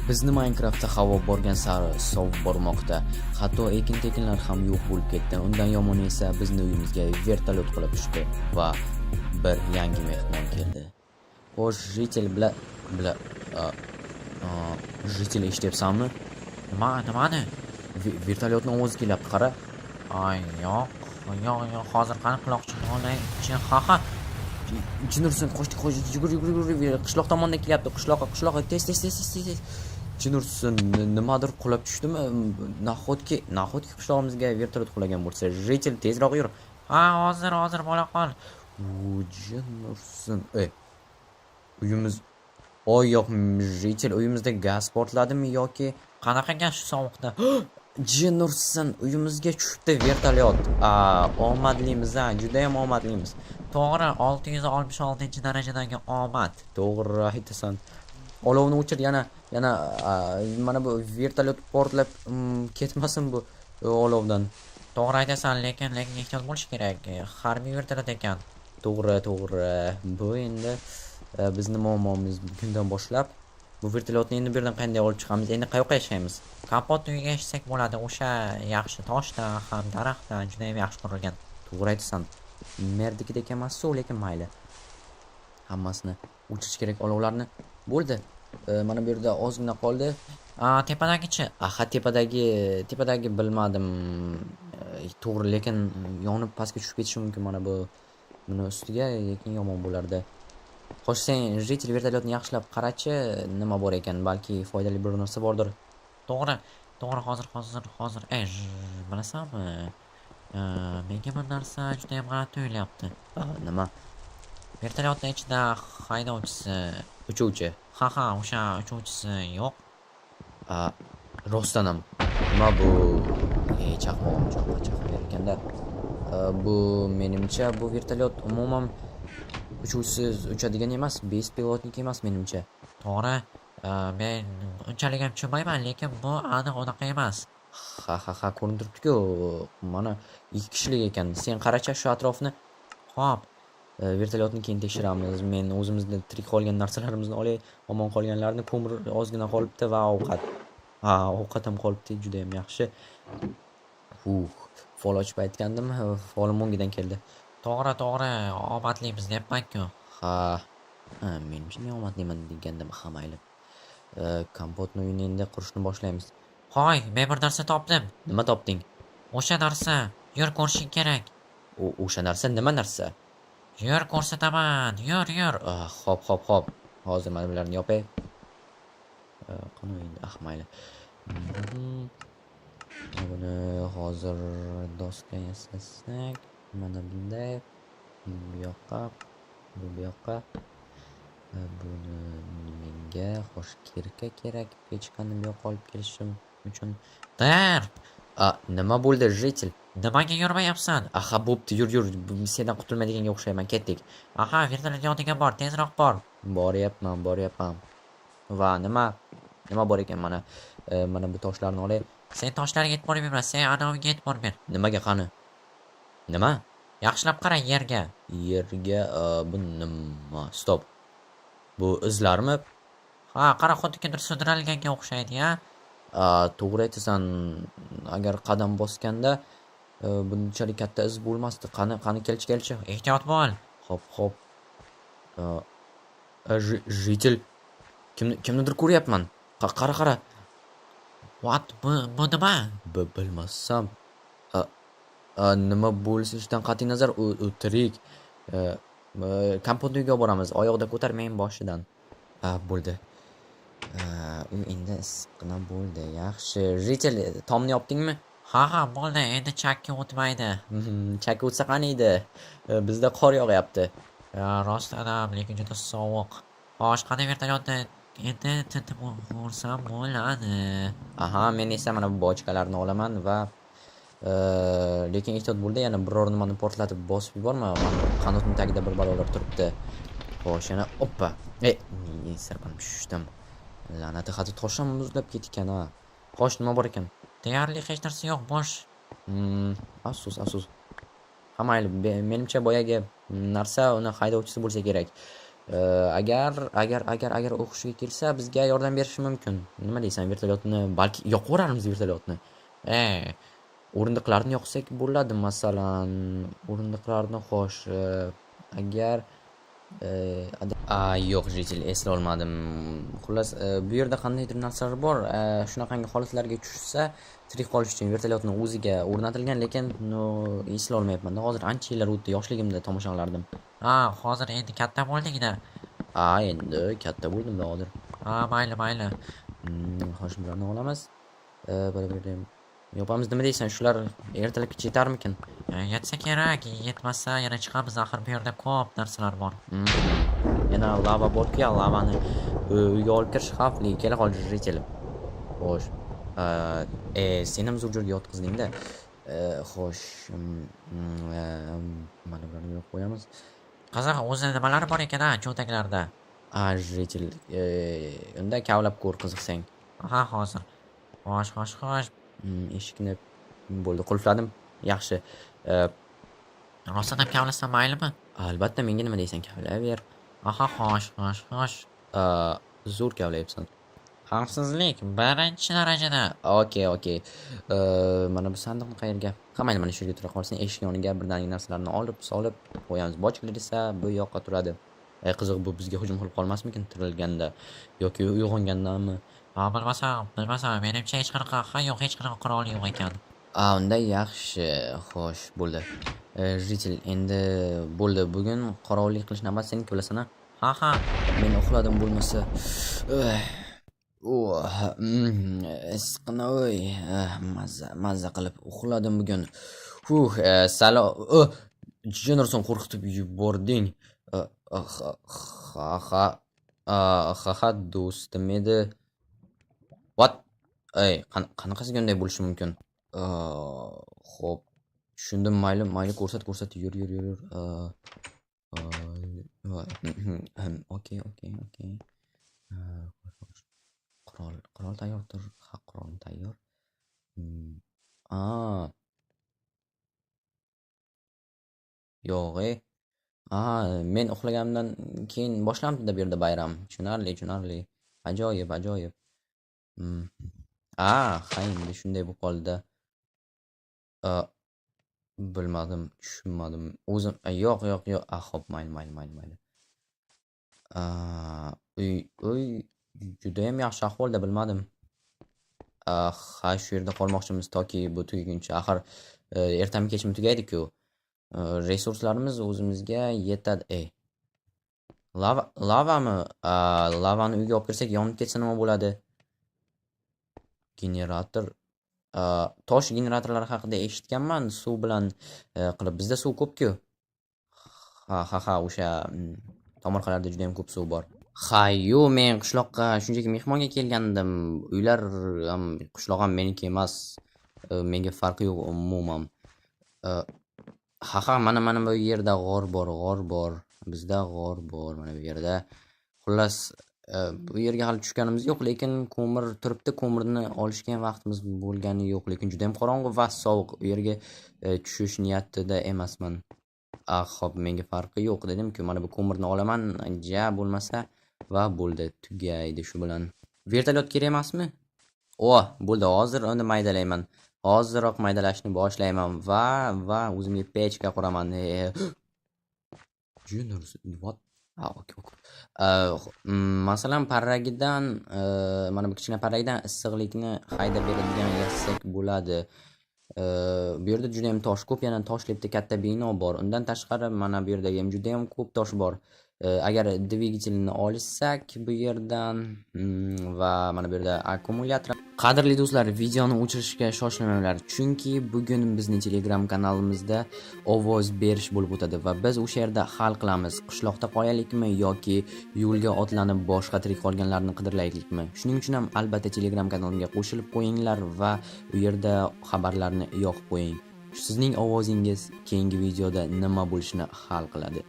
Bizni Minecraftda havo borgan sari sovib bormoqda. Hatto ekin-tekinlar ham yo'q bo'lib ketdi. Undan yomoni esa bizni uyimizga vertolyot qulab tushdi va bir yangi mehmon keldi. Xo'sh, Jitel Jitel eshityapsanmi? Nimani? Vertolyotning ovozi kelyapti, qara. Ay, yo'q, hozir qani quloqchinni olay. Ha. Jinursin, qoch, yugur. Qishloq tomondan kelyapti. Qishloqqa tez. Jinursin, nimadir qulab tushdimi? Nahotki qishlog'imizga vertolyot qulagan bo'lsa, Jitel tezroq yur. Ha, hozir bo'la qol. Jinursin. Uyimiz yo'q, Jitel uyimizda gaz portladimi yoki Qanaqa gaz shu sovuqda? Jinursin, uyimizga tushibdi vertolyot. Omadlimiz, juda ham omadlimiz. To'g'ri, 666-darajadagi omad. To'g'ri aytasan. Olovni o'chir, yana mana bu vertolyot portlab ketmasin bu olovdan. To'g'ri aytasan, lekin ehtiyot bo'lish kerak. Harbiy vertolyot ekan. To'g'ri. Bu endi bizni muammomiz bugundan boshlab. Bu vertolyotni endi bu yerdan qanday olib chiqamiz? Endi qayoqqa yashaymiz? Kapot uyiga yashasak bo'ladi. O'sha yaxshi toshdan ham daraxtdan juda ham yaxshi qurilgan. To'g'ri aytasan. Merdikidek emas-ku, lekin mayli. Hammasini o'chirish kerak olovlarni. Bo'ldi. Mana bu yerda ozgina qoldi. Tepadagichi? Aha, tepadagi bilmadim. To'g'ri, lekin yonib pastga tushib ketishi mumkin mana bu buni ustiga, lekin yomon bo'lardi. Xo'sh, sen Jitel vertolyotni yaxshilab qarachi, nima bor ekan, balki foydali bir narsa bordir. To'g'ri, hozir. Bilasanmi? Menga bir narsa juda ham g'alati tuyulyapti. Nima? Vertolyotning ichida haydovchisi, Uchuvchi. ha, o'sha uchuvchisi yo'q. Rostdan ham. Nima bu? Chaqmoq ekanda. Bu menimcha bu vertolyot umuman uchuvchisiz uchadigan emas, bespilotnik emas menimcha. To'g'ri, men unchalik ham tushunmayman, lekin bu aniq unaqa emas. Ha, ko'rinib turibdi-ku. Mana 2 kishilik ekan. Sen qaracha shu atrofni. Xo'p, Vertolyotni keyin tekshiramiz. Men o'zimizda tirik qolgan narsalarimizni olay, omon qolganlarni, ko'mir ozgina qolibdi va ovqat. Ovqat ham qolibdi, juda ham yaxshi. Fol ochib aytgandim, folim o'ngidan keldi. to'g'ri, omadlimiz deyapman-ku. Menimcha men omadliman degandim, mayli. Kompotni uyini endi qurishni boshlaymiz. Hoy, men bir narsa topdim. Nima topding? O'sha narsa, yur ko'rishing kerak. O'sha narsa nima narsa? Yur ko'rsataman, yur. Xo'p. Hozir mana bularni yopay. Qani endi, mayli. Buni hozir doska yasasak, mana bunday. Bu yoqqa. Buni menga xo'sh kirka kerak, pechkani bu yoqqa olib kelishim uchun. Dar, Nima bo'ldi, Jitel? nimaga yurmayapsan? Bo'pti, yur. Sendan qutulmaydiganga o'xshayman, ketdik. Vertolyot yoniga bor, tezroq bor. Boryapman. Va nima bor ekan mana bu toshlarni olay. Sen toshlarga e'tibor bermas, sen anaviga e'tibor ber. Nimaga qani? Nima? Yaxshilab qara yerga. Bu nima? Stop. Bu izlarmi? Qara, xuddi sudralganga o'xshaydi-ya. To'g'ri aytasan. Agar qadam bosganda bunchalik katta iz bo'lmasdi. Qani kelchi. Ehtiyot bo'l. Xo'p. Jitel. Kimnidir ko'ryapman. Qara. What? Bu nima? Bilmasam. Nima bo'lishidan qat'iy nazar u tirik. Kompotni uyga boramiz. Oyoqda ko'tarmang boshidan. Bo'ldi. U endi issiqqina bo'ldi. Yaxshi. Jitel, tomni yopdingmi? Ha, bo'ldi. Endi chakka o'tmaydi. Chakka o'tsa qani edi? Bizda qor yog'yapti. Rost adam, lekin juda sovuq. Xo'sh, qani vertolyotni endi tintib o'rsam bo'ladi. Men esa mana bu bochkalarni olaman va lekin ehtiyot bo'ldi, yana biror nimani portlatib bosib yuborma. Mana qanotning tagida bir balolar turibdi. Xo'sh, yana oppa. Sirpanib tushdim. La'nati, hatto tosh ham muzlab ketgan. Xo'sh, nima bor ekan? Deyarli hech narsa yo'q, bo'sh. Afsus. Mayli, menimcha boyagi narsa uni haydovchisi bo'lsa kerak. Agar o'qishga kelsa bizga yordam berishi mumkin. Nima deysan, vertolyotni balki yoqib yuborarmiz vertolyotni. O'rindiqlarni yoqsak bo'ladi masalan. O'rindiqlarni xo'sh, agar yo'q, jiddiy eslay olmadim. Xullas, bu yerda qandaydir narsalar bor. Shunaqangi holatlarga tushsa, tirik qolish uchun vertolyotni o'ziga o'rnatilgan, lekin eslay olmayapman. Hozir ancha yillar o'tdi, yoshligimda tomosha qilardim. Hozir endi katta bo'lding-da. Endi katta bo'ldim-da hozir. Mayli. Xo'sh, bularni olamiz. Bir yopamiz. Nima deysan, shular ertalabgacha yetarmikin? Yetsa kerak, yetmasa yana chiqamiz, axir bu yerda ko'p narsalar bor. Yana lava bor-ku, lavani uyga olib kirish xavfli. Kela qol retel. Xo'sh. Sen ham zo'r joyga yotqizding-da. Xo'sh, mana bularni yo'q qo'yamiz. Qiziq, o'zi nimalar bor ekan cho'ntaklarda? Retel. Unda kavlab ko'r qiziqsang. Hozir. Xo'sh. Eshikni bo'ldi, qulfladim. Yaxshi. Rostdan ham kavlasam maylimi? Albatta, menga nima deysan, kavlayver. Xo'sh. Zo'r kavlayapsan. Xavfsizlik birinchi darajada. Okey. Mana bu sandiqni qayerga? Mayli, mana shu yerga tura qolsin. Eshik yoniga birdaniga narsalarni olib, solib qo'yamiz. Bochkalar esa bu yoqqa turadi. Qiziq, bu bizga hujum qilib qolmasmikin tirilganda yoki uyg'ongandami? Bilmasam, menimcha hech qanaqa qurol yo'q ekan. Unda yaxshi. Xo'sh, bo'ldi. Ritel, endi bo'ldi. Bugun qorovullik qilish navbati seniki, bilasan-a? Ha. Men uxladim bo'lmasa. Isqina o'y. Mazza qilib uxladim bugun. Salom. Jennerson qo'rqitib yubording. Ha, do'stim edi. What? Qanaqasiga unday bo'lishi mumkin? Xo'p, tushundim. Mayli, ko'rsat. Yur. Okey. Qurol tayyordir. Ha, qurol tayyor. Yo'q. Men uxlaganimdan keyin boshlanibdi-da bu yerda bayram. Tushunarli. Ajoyib. Endi shunday bo'lib qoldi-da. Bilmadim, tushunmadim. O'zim yo'q. Xo'p, mayli. Uy juda ham yaxshi ahvolda, bilmadim. Shu yerda qolmoqchimiz toki bu tugaguncha. Axir ertami kechmi tugaydi-ku. Resurslarimiz o'zimizga yetadi. Lavami? Lavani uyga olib kirsak yonib ketsa nima bo'ladi? Generator. Tosh generatorlari haqida eshitganman, suv bilan qilib. Bizda suv ko'p-ku. Ha, o'sha tomorqalarda juda ham ko'p suv bor. Men qishloqqa shunchaki mehmonga kelgandim. Uylar ham, qishloq ham meniki emas. Menga farqi yo'q umuman. Mana bu yerda g'or bor. Bizda g'or bor mana bu yerda. Xullas, bu yerga hali tushganimiz yo'q, lekin ko'mir turibdi. Ko'mirni olishga ham vaqtimiz bo'lgani yo'q, lekin juda ham qorong'u va sovuq. U yerga tushish niyatida emasman. Xo'p, menga farqi yo'q dedim-ku. Mana bu ko'mirni olaman, bo'lmasa va bo'ldi, tugaydi shu bilan. Vertolyot kerak emasmi? Bo'ldi, hozir uni maydalayman. Hoziroq maydalashni boshlayman va o'zimga pechka quraman. What? Okay. Masalan, parragidan, mana bu kichkina parragidan issiqlikni haydab beradigan yasak bo'ladi. Bu yerda juda ham tosh ko'p, yana toshlikda katta bino bor. Undan tashqari mana bu yerda ham juda ham ko'p tosh bor. Agar dvigatelni olsak bu yerdan va mana bu yerda akkumulyator. Qadrli do'stlar, videoni o'chirishga shoshilmanglar, chunki bugun bizning Telegram kanalimizda ovoz berish bo'lib o'tadi va biz o'sha yerda hal qilamiz. Qishloqda qo'yalikmi yoki yo'lga otlanib boshqa tirik qolganlarni qidirlaylikmi? Shuning uchun ham albatta Telegram kanalimga qo'shilib qo'yinglar va u yerda xabarlarni yoqib qo'ying. Sizning ovozingiz keyingi videoda nima bo'lishini hal qiladi.